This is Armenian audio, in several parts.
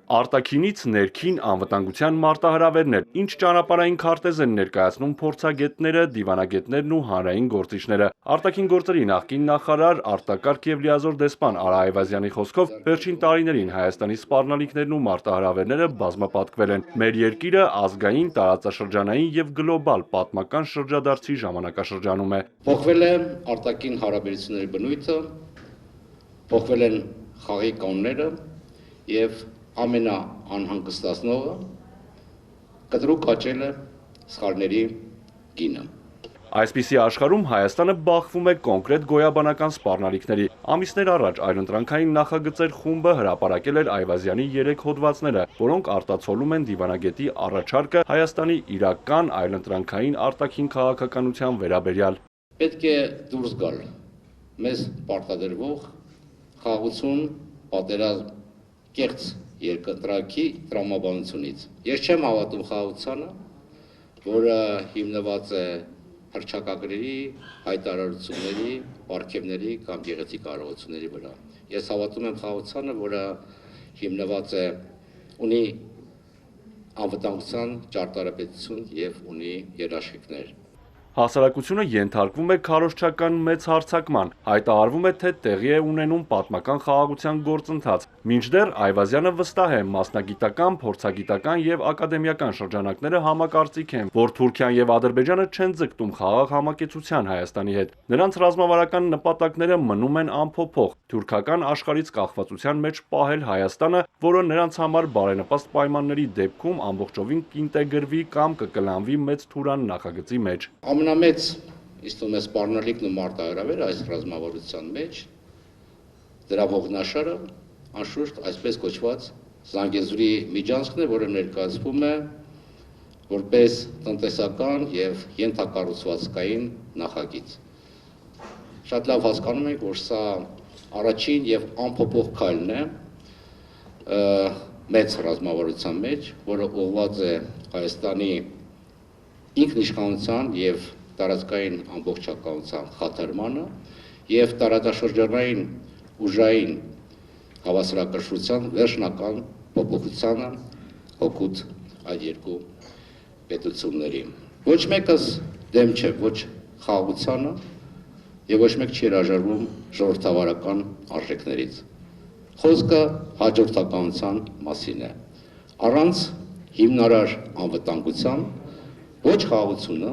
Արտաքինից ներքին անվտանգության մարտահրավերներ, ինչ ճանապարհային քարտեզ են ներկայացնում փորձագետները, դիվանագետներն ու հանրային գործիչները։ Արտաքին գործերի նախկին նախարար, արտակարգ եւ լիազոր դեսպան Արա Այվազյանի խոսքով վերջին տարիներին Հայաստանի սպառնալիքներն ու մարտահրավերները բազմապատկվել են։ Մեր երկիրը ազգային, տարածաշրջանային եւ գլոբալ պատմական շրջադարձի ժամանակաշրջանում է։ Փոխվել է արտաքին հարաբերությունների բնույթը, փոխվել են խաղի կանոնները եւ ամենաանհանգստացնողը կտրուկ աճել է սխալների գինը։ Այսպիսի աշխարհում Հայաստանը բախվում է կոնկրետ գոյաբանական սպառնալիքների։ Ամիսներ առաջ այլընտրանքային նախագծեր խումբը հրապարակել էր Այվազյանի 3 հոդվածները, որոնք արտացոլում են դիվանագետի առաջարկը Հայաստանի իրական այլընտրանքային արտաքին քաղաքականության վերաբերյալ։ Պետք է դուրս գալ մեզ պարտադրվող խաղաղություն, պատերազմ, կեղծ երկընտրակի տրամաբանությունից։ Ես չեմ հավատում խաղաղությանը, որը հիմնված է հռչակագրերի, հայտարարությունների, պարգևների կամ գեղեցիկ արարողությունների վրա։ Ես հավատում եմ խաղաղությանը, որը հիմնված է ունի անվտանգության ճարտարապետություն եւ ունի երաշխիքներ։ Հասարակությունը ենթարկվում է քարոզչական մեծ հարձակման, հայտարարվում է, թե տեղի է ունենում պատմական խաղաղության գործընթաց, մինչդեռ Այվազյանը վստահ է մասնագիտական, փորձագիտական եւ ակադեմիական շրջանակները համակարծիք են, որ Թուրքիան եւ Ադրբեջանը չեն ձգտում խաղաղ համակեցության Հայաստանի հետ։ Նրանց ռազմավարական նպատակները մնում են անփոփոխ՝ թուրքական աշխարհից կախվածության մեջ պահել Հայաստանը, որը նրանց համար բարենպաստ պայմանների դեպքում ամբողջովին կինտեգրվի կամ կկլանվի մեծ Թուրան նախագծի մեջ։ Ամենամեծ իստում է սպառնալիքն ու մարտահրավերը այս ռազմավարության մեջ դրա ողնաշարը անշուշտ այսպես կոչված Զանգեզուրի միջանցքն է, որը ներկայացվում է որպես տնտեսական եւ ենթակառուցվածքային նախագիծ։ Շատ լավ հասկանում ենք, որ սա առաջին եւ անփոփոխ քայլն է մեծ ռազմավարության մեջ, որը ուղղված է Հայաստանի ինքնիշխանության եւ տարածքային ամբողջականության խաթարմանը եւ տարածաշրջանային ուժային հավասարակշռության վերջնական փոփոխությանը հօգուտ այդ երկու պետությունների։ Ոչ մեկս դեմ չէ ոչ խաղաղությանը եւ ոչ մեկ չի հրաժարվում ժողովրդավարական արժեքներից։ Խոսքը հաջորդականության մասին է։ Առանց հիմնարար անվտանգության ոչ խաղաղությունը,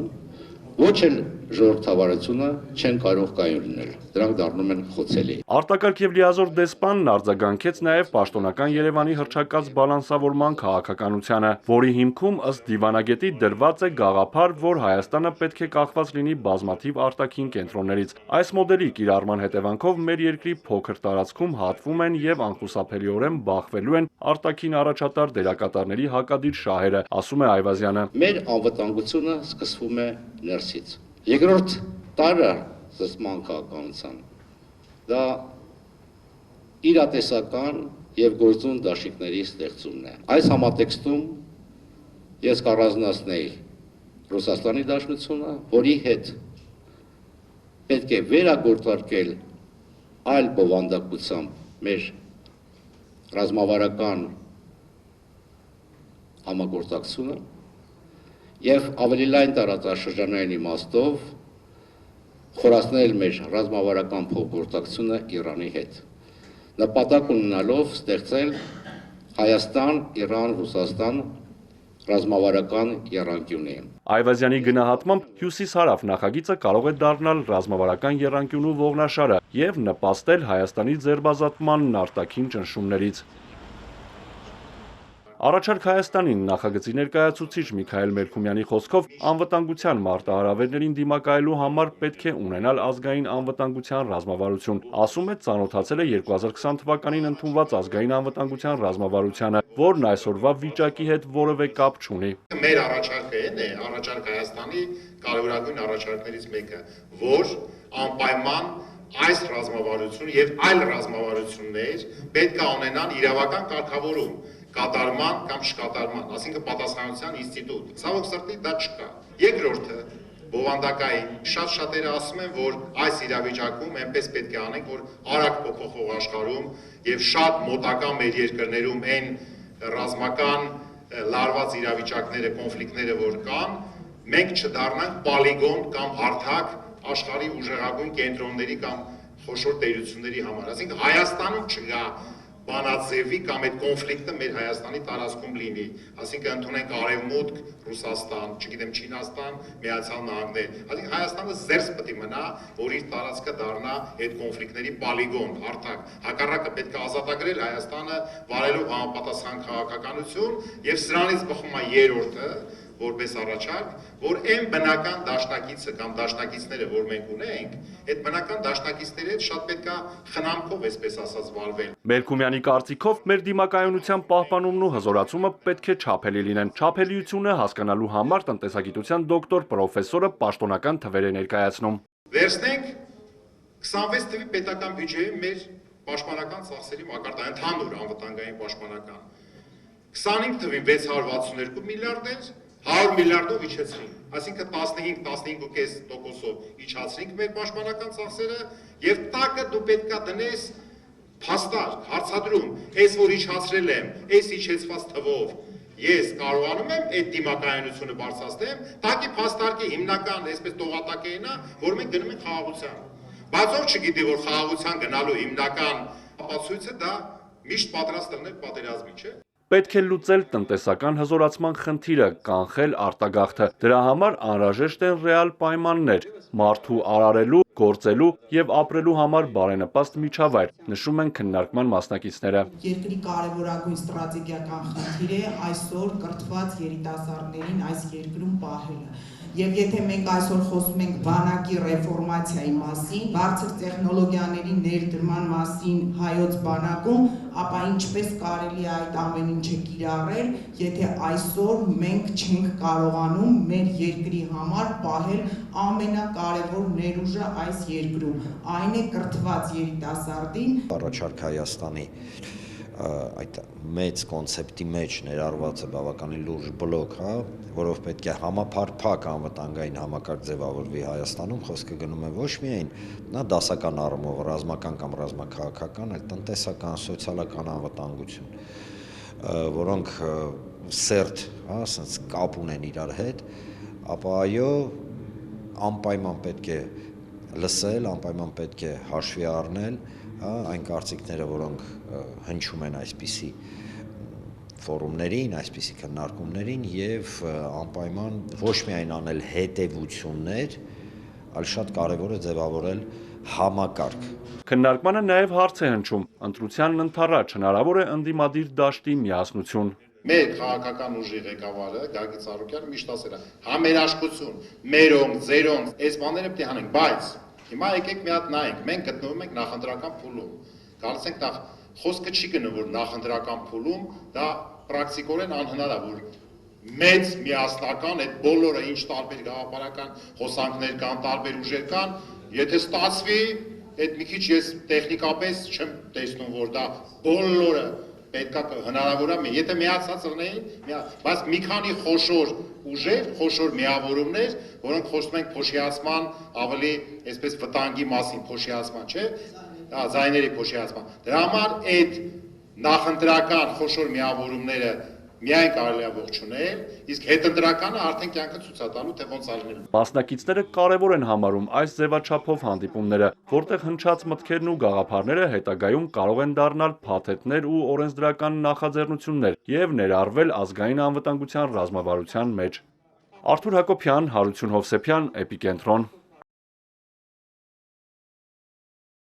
ոչ էլ ժողովրդավարությունը չեն կարող կայուն լինել։ Դրանք դառնում են խոցելի։ Արտակարգ եւ լիազոր դեսպանն արձագանքեց նաեւ պաշտոնական Երևանի հռչակած բալանսավորման քաղաքականությանը, որի հիմքում ըստ դիվանագետի դրված է գաղափար, որ Հայաստանը պետք է կախված լինի բազմաթիվ արտաքին կենտրոններից։ Այս մոդելի կիրառման հետևանքով մեր երկրի փոքր տարածքում հատվում են եւ անխուսափելիորեն բախվելու են արտաքին առաջատար դերակատարների հակադիր շահերը, ասում է Այվազյանը։ Մեր անվտանգությունը սկսվում է ներսից։ Երկրորդ տարը զսպման քաղաքականության դա իրատեսական եւ գործուն դաշինքների ստեղծումն է։ Այս համատեքստում ես կառանձնացնեի Ռուսաստանի Դաշնությունը, որի հետ պետք է վերագործարկել այլ բովանդակությամբ մեր ռազմավարական համագործակցությունը եւ ավելի լայն տարածաշրջանային իմաստով խորացնել մեր ռազմավարական փոխգործակցությունը Իրանի հետ։ Նպատակ ունենալով ստեղծել Հայաստան, Իրան, Ռուսաստան ռազմավարական եռանկյունի։ Այվազյանի գնահատմամբ հյուսիս-հարավ նախագիծը կարող է դառնալ ռազմավարական եռանկյունու ողնաշարը եւ նպաստել Հայաստանի ձերբազատմանն արտաքին ճնշումներից։ Առաջարկ Հայաստանին նախագծի ներկայացուցիչ Միքայել Մերքումյանի խոսքով անվտանգության մարտահրավերներին դիմակայելու համար պետք է ունենալ ազգային անվտանգության ռազմավարություն։ Ասում է, ծանոթացել է 2020 թվականին ընդունված ազգային անվտանգության ռազմավարությանը, որն այսօրվա վիճակի հետ որևէ կապ չունի։ Մեր առաջարկը է, առաջարկ Հայաստանի կարևորագույն առաջարկներից մեկը, որ անպայման այս ռազմավարությունը եւ այլ ռազմավարություններ պետք է ունենան իրավական կարգավորում, կատարման կամ չկատարման, այսինքն պատասխանատվության ինստիտուտ։ Ցավոք սրտի դա չկա։ Երկրորդը, բովանդակային։ Շատ շատերը ասում են, որ այս իրավիճակում այնպես պետք է անենք, որ արագ փոփոխող աշխարհում եւ շատ մոտակա մեր երկրներում այն ռազմական լարված իրավիճակները, կոնֆլիկտները, որ կան, մենք չդառնանք պոլիգոն կամ հարթակ աշխարհի ուժեղագույն կենտրոնների կամ խոշոր տերությունների համար։ Այսինքն Հայաստանում չկա բանաձևի կամ այդ կոնֆլիկտը մեր Հայաստանի տարածքում լինի, այսինքն ընդունենք Արևմուտք, Ռուսաստան, չգիտեմ Չինաստան, Միացյալ Նահանգներ, այսինքն Հայաստանը զերծ պետք է մնա, որ իր տարածքը դառնա այդ կոնֆլիկտների պոլիգոն, հարթակ, հակառակը պետք է ազատագրել Հայաստանը, վարելով համապատասխան քաղաքականություն եւ սրանից բխում է երրորդը, որպես առաջարկ, որ այն բնական դաշնակիցը կամ դաշնակիցները, որ մենք ունենք, այդ բնական դաշնակիցների հետ շատ պետք է խնամքով, այսպես ասած, վարվել։ Մերկումյանի կարծիքով մեր դիմակայունության պահպանումն ու հզորացումը պետք է չափելի լինեն։ Չափելիությունը հասկանալու համար տնտեսագիտության դոկտոր պրոֆեսորը պաշտոնական թվեր է ներկայացնում։ Վերցնենք 26 թվի պետական բյուջեի մեր պաշտպանական ծախսերի մակարդակը, ընդհանուր անվտանգային պաշտպանական։ 25 թվին 662 միլիարդ էր, 100 միլիարդով իջեցրինք, այսինքն 15-15.5%-ով իջացրինք մեր պաշտպանական ծախսերը եւ տակը դու պետքա դնես փաստարկ, հարցադրում, այս որ իջացրել եմ, այս իջեցված թվով ես կարողանում եմ այդ դիմակայունությունը բարձրացնեմ, տակի փաստարկի հիմնական այսպես տողատակեին է, որ մենք գնում ենք խաղաղության։ Բայց ով չգիտի, որ խաղաղության գնալու հիմնական ապացույցը դա միշտ պատրաստ լինել պատերազմի, չէ՞։ Պետք է լուծել տնտեսական հզորացման խնդիրը, կանխել արտագաղթը։ Դրա համար անհրաժեշտ են ռեալ պայմաններ, մարդու արարելու, գործելու եւ ապրելու համար բարենպաստ միջավայր, նշում են քննարկման մասնակիցները։ Երկրի կարևորագույն ստրատեգիական խնդիր է այսօր կրթված երիտասարդներին այս երկրում պահելը։ Եվ եթե մենք այսօր խոսում ենք բանակի ռեֆորմացիայի մասին, բարձր տեխնոլոգիաների ներդրման մասին հայոց բանակում, ապա ինչպես կարելի է այդ ամեն ինչը կիրառել, եթե այսօր մենք չենք կարողանում մեր երկրի համար պահել ամենակարևոր ներուժը այս երկրում, այն է կրթված երիտասարդին։ Առաջարկ Հայաստանի այդ մեծ կոնցեպտի մեջ ներառված է բավականին լուրջ բլոկ, հա, որով պետք է համապարփակ անվտանգային համակարգ ձևավորվի Հայաստանում, խոսքը գնում է ոչ միայն նա դասական առումով ռազմական կամ ռազմաքաղաքական, այլ տնտեսական, սոցիալական անվտանգություն, որոնք սերտ, հա, ասենց կապ ունեն իրար հետ, ապա այո, անպայման պետք է լսել, անպայման պետք է հաշվի առնել այն կարծիքները, որոնք հնչում են այսպիսի ֆորումներին, այսպիսի քննարկումներին եւ անպայման ոչ միայն անել հետևություններ, այլ շատ կարեւոր է ձևավորել համակարգ։ Քննարկմանը նաեւ հարց է հնչում, ընտրությանն ընդառաջ հնարավոր է ընդդիմադիր դաշտի միասնություն։ Մեր քաղաքական ուժի ղեկավարը Գագիկ Ծառուկյանը միշտ ասել է, համերաշխություն, մերոնք, ձերոնք, այս բաները պետք է հանենք, բայց հիմա եկեք մի հատ նայենք, մենք գտնվում ենք նախընտրական փուլում։ Գալիս ենք խոսքը չի գնում, որ նախընտրական փուլում դա պրակտիկորեն անհնար է, որ մեծ միասնական այդ բոլորը ինչ տարբեր գաղափարական հոսանքներ կան, տարբեր ուժեր կան, եթե ստացվի, այդ մի քիչ ես տեխնիկապես չեմ տեսնում, որ դա բոլորը պետք է հնարավոր է, եթե միացած լինեին, բայց մի քանի խոշոր ուժեր, խոշոր միավորումներ, որոնք խոսում ենք փոշիացման, ավելի այսպես վտանգի մասին փոշիացման, չէ՞, ձայների փոշիացման։ Դրա համար այդ նախընտրական խոշոր միավորումները միայն կարելի է ողջունել, իսկ հետընտրականը արդեն կյանքը ցույց է տալու, թե ոնց ալնել։ Մասնակիցները կարևոր են համարում այս ձևաչափով հանդիպումները, որտեղ հնչած մտքերն ու գաղափարները հետագայում կարող են դառնալ փաթեթներ ու օրենսդրական նախաձեռնություններ եւ ներառվել ազգային անվտանգության ռազմավարության մեջ։ Արթուր Հակոբյան, Հարություն Հովսեփյան, Էպիկենտրոն։